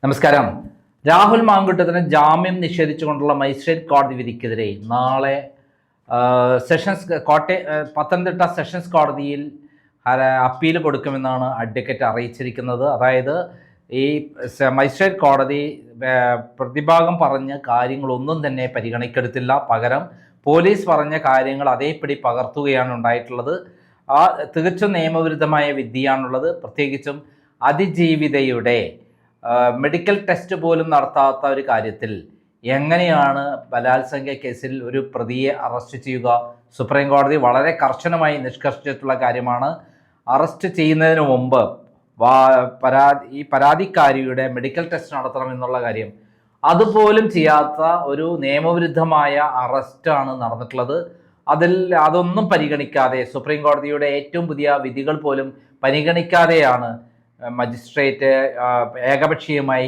നമസ്കാരം. രാഹുൽ മാങ്കൂട്ടത്തിന് ജാമ്യം നിഷേധിച്ചുകൊണ്ടുള്ള മജിസ്ട്രേറ്റ് കോടതി വിധിക്കെതിരെ നാളെ പത്തനംതിട്ട സെഷൻസ് കോടതിയിൽ അപ്പീൽ കൊടുക്കുമെന്നാണ് അഡ്വക്കേറ്റ് അറിയിച്ചിരിക്കുന്നത്. അതായത് ഈ മജിസ്ട്രേറ്റ് കോടതി പ്രതിഭാഗം പറഞ്ഞ കാര്യങ്ങളൊന്നും തന്നെ പരിഗണിക്കെടുത്തില്ല. പകരം പോലീസ് പറഞ്ഞ കാര്യങ്ങൾ അതേപടി പകർത്തുകയാണ് ഉണ്ടായിട്ടുള്ളത്. തികച്ചും നിയമവിരുദ്ധമായ വിധിയാണുള്ളത്. പ്രത്യേകിച്ചും അതിജീവിതയുടെ മെഡിക്കൽ ടെസ്റ്റ് പോലും നടത്താത്ത ഒരു കാര്യത്തിൽ എങ്ങനെയാണ് ബലാത്സംഗ കേസിൽ ഒരു പ്രതിയെ അറസ്റ്റ് ചെയ്യുക? സുപ്രീം കോടതി വളരെ കർശനമായി നിഷ്കർഷിച്ചിട്ടുള്ള കാര്യമാണ്. അറസ്റ്റ് ചെയ്യുന്നതിന് മുമ്പ് ഈ പരാതിക്കാരിയുടെ മെഡിക്കൽ ടെസ്റ്റ് നടത്തണമെന്നുള്ള കാര്യം അതുപോലും ചെയ്യാത്ത ഒരു നിയമവിരുദ്ധമായ അറസ്റ്റാണ് നടന്നിട്ടുള്ളത്. അതൊന്നും പരിഗണിക്കാതെ, സുപ്രീം കോടതിയുടെ ഏറ്റവും പുതിയ വിധികൾ പോലും പരിഗണിക്കാതെയാണ് മജിസ്ട്രേറ്റ് ഏകപക്ഷീയമായി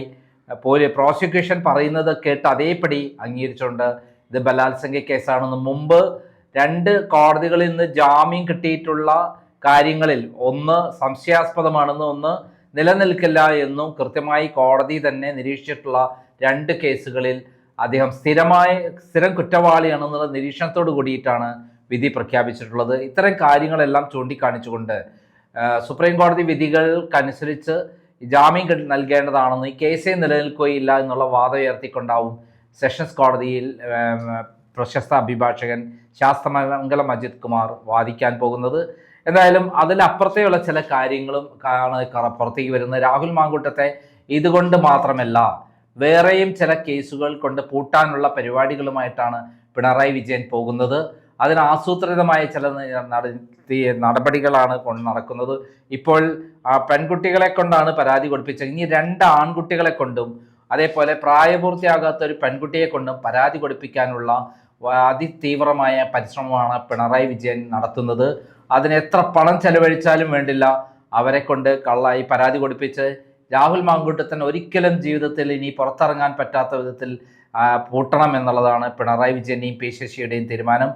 പ്രോസിക്യൂഷൻ പറയുന്നത് കേട്ട് അതേപടി അംഗീകരിച്ചുകൊണ്ട് ഇത് ബലാത്സംഗ കേസാണെന്ന് മുമ്പ് 2 കോടതികളിൽ നിന്ന് ജാമ്യം കിട്ടിയിട്ടുള്ള കാര്യങ്ങളിൽ ഒന്ന് സംശയാസ്പദമാണെന്നും ഒന്ന് നിലനിൽക്കില്ല എന്നും കൃത്യമായി കോടതി തന്നെ നിരീക്ഷിച്ചിട്ടുള്ള 2 കേസുകളിൽ അദ്ദേഹം സ്ഥിരം കുറ്റവാളിയാണെന്നുള്ള നിരീക്ഷണത്തോട് കൂടിയിട്ടാണ് വിധി പ്രഖ്യാപിച്ചിട്ടുള്ളത്. ഇത്തരം കാര്യങ്ങളെല്ലാം ചൂണ്ടിക്കാണിച്ചുകൊണ്ട് സുപ്രീം കോടതി വിധികൾക്കനുസരിച്ച് ജാമ്യം നൽകേണ്ടതാണെന്ന് ഈ കേസേ നിലനിൽക്കുകയില്ല എന്നുള്ള വാദം ഉയർത്തിക്കൊണ്ടാവും സെഷൻസ് കോടതിയിൽ പ്രശസ്ത അഭിഭാഷകൻ ശാസ്തമംഗലം അജിത് കുമാർ വാദിക്കാൻ പോകുന്നത്. എന്തായാലും അതിലപ്പുറത്തെയുള്ള ചില കാര്യങ്ങളും പുറത്തേക്ക് വരുന്നത്. രാഹുൽ മാങ്കൂട്ടത്തെ ഇതുകൊണ്ട് മാത്രമല്ല വേറെയും ചില കേസുകൾ കൊണ്ട് പൂട്ടാനുള്ള പരിപാടികളുമായിട്ടാണ് പിണറായി വിജയൻ പോകുന്നത്. അതിന് ആസൂത്രിതമായ ചില നടപടികളാണ് നടക്കുന്നത്. ഇപ്പോൾ പെൺകുട്ടികളെ കൊണ്ടാണ് പരാതി കൊടുപ്പിച്ചത്. ഇനി 2 ആൺകുട്ടികളെ കൊണ്ടും അതേപോലെ പ്രായപൂർത്തിയാകാത്ത ഒരു പെൺകുട്ടിയെ കൊണ്ടും പരാതി കൊടുപ്പിക്കാനുള്ള അതിതീവ്രമായ പരിശ്രമമാണ് പിണറായി വിജയൻ നടത്തുന്നത്. അതിന് എത്ര പണം ചെലവഴിച്ചാലും വേണ്ടില്ല, അവരെ കൊണ്ട് കള്ളായി പരാതി കൊടുപ്പിച്ച് രാഹുൽ മാങ്കൂട്ടത്തിന് ഒരിക്കലും ജീവിതത്തിൽ ഇനി പുറത്തിറങ്ങാൻ പറ്റാത്ത വിധത്തിൽ പൂട്ടണം എന്നുള്ളതാണ് പിണറായി വിജയൻ്റെയും പി ശശിയുടെയും തീരുമാനം.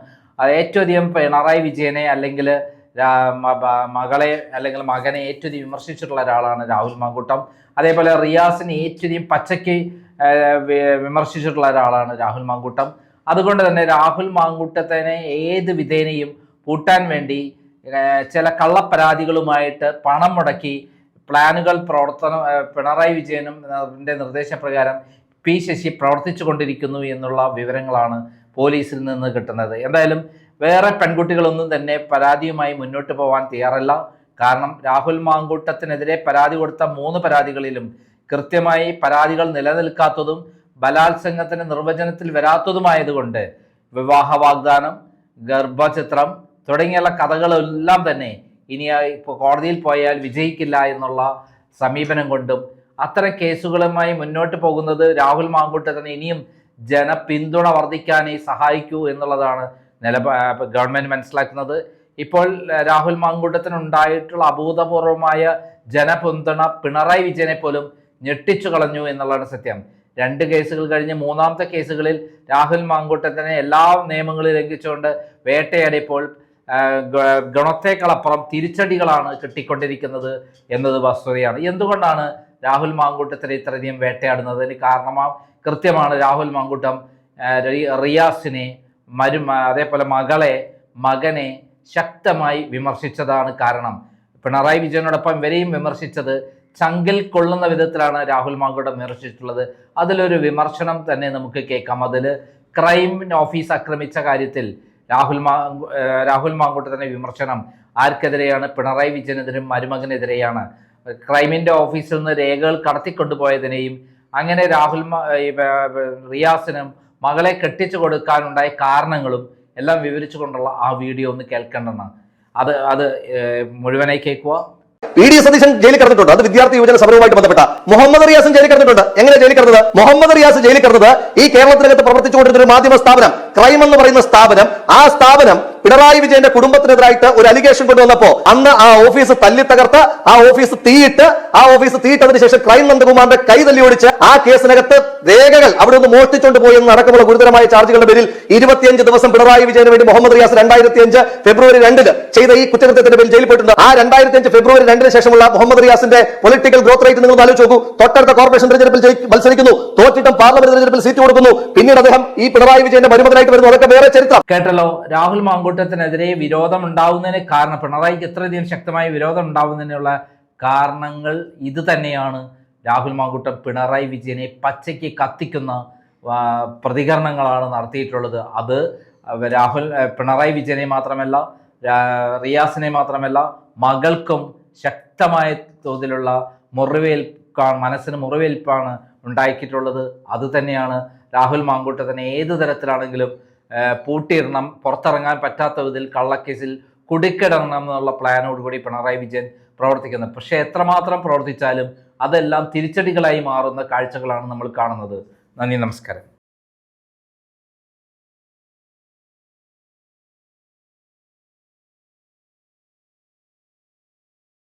ഏറ്റവും അധികം പിണറായി വിജയനെ അല്ലെങ്കിൽ മകളെ അല്ലെങ്കിൽ മകനെ ഏറ്റവും വിമർശിച്ചിട്ടുള്ള ഒരാളാണ് രാഹുൽ മാങ്കൂട്ടം. അതേപോലെ റിയാസിനെ ഏറ്റവും പച്ചയ്ക്ക് വിമർശിച്ചിട്ടുള്ള ഒരാളാണ് രാഹുൽ മാങ്കൂട്ടം. അതുകൊണ്ട് തന്നെ രാഹുൽ മാങ്കൂട്ടത്തിനെ ഏത് വിധേനയും പൂട്ടാൻ വേണ്ടി ചില കള്ളപ്പരാതികളുമായിട്ട് പണം മുടക്കി പ്ലാനുകൾ പിണറായി വിജയനും നിർദ്ദേശപ്രകാരം പി ശശി പ്രവർത്തിച്ചു കൊണ്ടിരിക്കുന്നു എന്നുള്ള വിവരങ്ങളാണ് പോലീസിൽ നിന്ന് കിട്ടുന്നത്. എന്തായാലും വേറെ പെൺകുട്ടികളൊന്നും തന്നെ പരാതിയുമായി മുന്നോട്ട് പോകാൻ തയ്യാറല്ല. കാരണം രാഹുൽ മാങ്കൂട്ടത്തിനെതിരെ പരാതി കൊടുത്ത 3 പരാതികളിലും കൃത്യമായി പരാതികൾ നിലനിൽക്കാത്തതും ബലാത്സംഗത്തിന് നിർവചനത്തിൽ വരാത്തതുമായതുകൊണ്ട് വിവാഹ വാഗ്ദാനം, ഗർഭചിത്രം തുടങ്ങിയുള്ള കഥകളെല്ലാം തന്നെ ഇനി ഇപ്പോൾ കോടതിയിൽ പോയാൽ വിജയിക്കില്ല എന്നുള്ള സമീപനം കൊണ്ടും അത്തരം കേസുകളുമായി മുന്നോട്ട് പോകുന്നത് രാഹുൽ മാങ്കൂട്ടത്തിന് ഇനിയും ജനപിന്തുണ വർദ്ധിക്കാനേ സഹായിക്കൂ എന്നുള്ളതാണ് ഗവൺമെന്റ് മനസ്സിലാക്കുന്നത്. ഇപ്പോൾ രാഹുൽ മാങ്കൂട്ടത്തിന് ഉണ്ടായിട്ടുള്ള അഭൂതപൂർവമായ ജനപിന്തുണ പിണറായി വിജയനെ പോലും ഞെട്ടിച്ചു കളഞ്ഞു എന്നുള്ളതാണ് സത്യം. 2 കേസുകൾ കഴിഞ്ഞ് 3ാമത്തെ കേസുകളിൽ രാഹുൽ മാങ്കൂട്ടത്തിനെ എല്ലാ നിയമങ്ങളും ലംഘിച്ചുകൊണ്ട് വേട്ടയാടിയപ്പോൾ ഗുണത്തേക്കാളപ്പുറം തിരിച്ചടികളാണ് കിട്ടിക്കൊണ്ടിരിക്കുന്നത് എന്നത് വസ്തുതയാണ്. എന്തുകൊണ്ടാണ് രാഹുൽ മാങ്കൂട്ടത്തിനെ ഇത്രയധികം വേട്ടയാടുന്നത്? അതിന് കൃത്യമാണ്. രാഹുൽ മാങ്കൂട്ടം റിയാസിനെ അതേപോലെ മകനെ ശക്തമായി വിമർശിച്ചതാണ് കാരണം. പിണറായി വിജയനോടൊപ്പം ഇവരെയും വിമർശിച്ചത് ചങ്കിൽ കൊള്ളുന്ന വിധത്തിലാണ് രാഹുൽ മാങ്കൂട്ടം വിമർശിച്ചിട്ടുള്ളത്. അതിലൊരു വിമർശനം തന്നെ നമുക്ക് കേൾക്കാം. അതിൽ ക്രൈം ഓഫീസ് ആക്രമിച്ച കാര്യത്തിൽ രാഹുൽ മാങ്കൂട്ടത്തിന്റെ വിമർശനം ആർക്കെതിരെയാണ്? പിണറായി വിജയനെതിരും മരുമകനെതിരെയാണ്. ക്രൈമിന്റെ ഓഫീസിൽ നിന്ന് രേഖകൾ കടത്തിക്കൊണ്ടുപോയതിനെയും അങ്ങനെ റിയാസിനും മകളെ കെട്ടിച്ചു കൊടുക്കാനുണ്ടായ കാരണങ്ങളും എല്ലാം വിവരിച്ചുകൊണ്ടുള്ള ആ വീഡിയോ ഒന്ന് കേൾക്കേണ്ടതാണ്. അത് മുഴുവനായി കേൾക്കുക. PD സതീശൻ ജയിലിൽ കിടന്നിട്ടുണ്ട്. അത് വിദ്യാർത്ഥി യുവജന സമരവുമായിട്ട് ബന്ധപ്പെട്ട. മുഹമ്മദ് റിയാസും ജയിലിൽ കിടന്നിട്ടുണ്ട്. എങ്ങനെ ജയിലിൽ കിടന്നത്? മുഹമ്മദ് റിയാസ് ജയിലിൽ കിടന്നത് ഈ കേരളത്തിനകത്ത് പ്രവർത്തിച്ചുകൊണ്ടിരുന്ന ഒരു മാധ്യമ സ്ഥാപനം ക്രൈം എന്ന് പറയുന്ന സ്ഥാപനം, ആ സ്ഥാപനം പിണറായി വിജയന്റെ കുടുംബത്തിനെതിരായിട്ട് ഒരു അലിഗേഷൻ കൊണ്ടുവന്നപ്പോ അന്ന് ആ ഓഫീസ് തല്ലി തകർത്ത്, ആ ഓഫീസ് തീയിട്ടതിന് ശേഷം ക്രൈം നന്ദകുമാറിന്റെ കൈ തല്ലി ഓടിച്ച് ആ കേസിനകത്ത് രേഖകൾ അവിടെ നിന്ന് മോഷ്ടിച്ചുകൊണ്ട് പോയെന്ന് അടക്കമുള്ള ഗുരുതരമായ ചാർജുകളുടെ പേരിൽ 25 ദിവസം പിണറായി വിജയന് വേണ്ടി മുഹമ്മദ് റിയാസ് 2005 ഫെബ്രുവരി 2 ചെയ്ത ഈ കുറ്റകൃത്യത്തിന്റെ പേരിൽ ജയിലിൽ പോയിട്ടുണ്ട്. ആ 2005 ഫെബ്രുവരി 2 ശേഷമുള്ള മുഹമ്മദ് റിയാസിന്റെ പൊളിറ്റിക്കൽ ഗ്രോത്ത് റേറ്റ് നിങ്ങൾ ആലോചിച്ച് നോക്കൂ. തൊട്ടടുത്ത കോർപ്പറേഷൻ തെരഞ്ഞെടുപ്പിൽ മത്സരിക്കുന്നു, തോറ്റിട്ടും പാർലമെന്റ് തെരഞ്ഞെടുപ്പിൽ സീറ്റ് കൊടുക്കുന്നു, പിന്നീട് അദ്ദേഹം ഈ പിണറായി വിജയന്റെ മരുമകനായിട്ട് വരുന്നു. അതൊക്കെ വേറെ ചരിത്രം. കേട്ടല്ലോ, രാഹുൽ മാങ്കൂട്ടത്തിനെതിരെ വിരോധം ഉണ്ടാവുന്നതിന് കാരണം, പിണറായിക്ക് ഇത്രയധികം ശക്തമായ വിരോധം ഉണ്ടാവുന്നതിനുള്ള കാരണങ്ങൾ ഇത് തന്നെയാണ്. രാഹുൽ മാങ്കൂട്ടം പിണറായി വിജയനെ പച്ചയ്ക്ക് കത്തിക്കുന്ന പ്രതികരണങ്ങളാണ് നടത്തിയിട്ടുള്ളത്. അത് പിണറായി വിജയനെ മാത്രമല്ല, റിയാസിനെ മാത്രമല്ല, മകൾക്കും ശക്തമായ തോതിലുള്ള മനസ്സിന് മുറിവേൽപ്പാണ് ഉണ്ടാക്കിയിട്ടുള്ളത്. അത് തന്നെയാണ് രാഹുൽ മാങ്കൂട്ടത്തിനെ ഏത് തരത്തിലാണെങ്കിലും പൂട്ടിയിടണം, പുറത്തിറങ്ങാൻ പറ്റാത്ത വിധത്തിൽ കള്ളക്കേസിൽ കുടുക്കിടണം എന്നുള്ള പ്ലാനോടുകൂടി പിണറായി വിജയൻ പ്രവർത്തിക്കുന്നത്. പക്ഷെ എത്രമാത്രം പ്രവർത്തിച്ചാലും അതെല്ലാം തിരിച്ചടികളായി മാറുന്ന കാഴ്ചകളാണ് നമ്മൾ കാണുന്നത്. നന്ദി, നമസ്കാരം.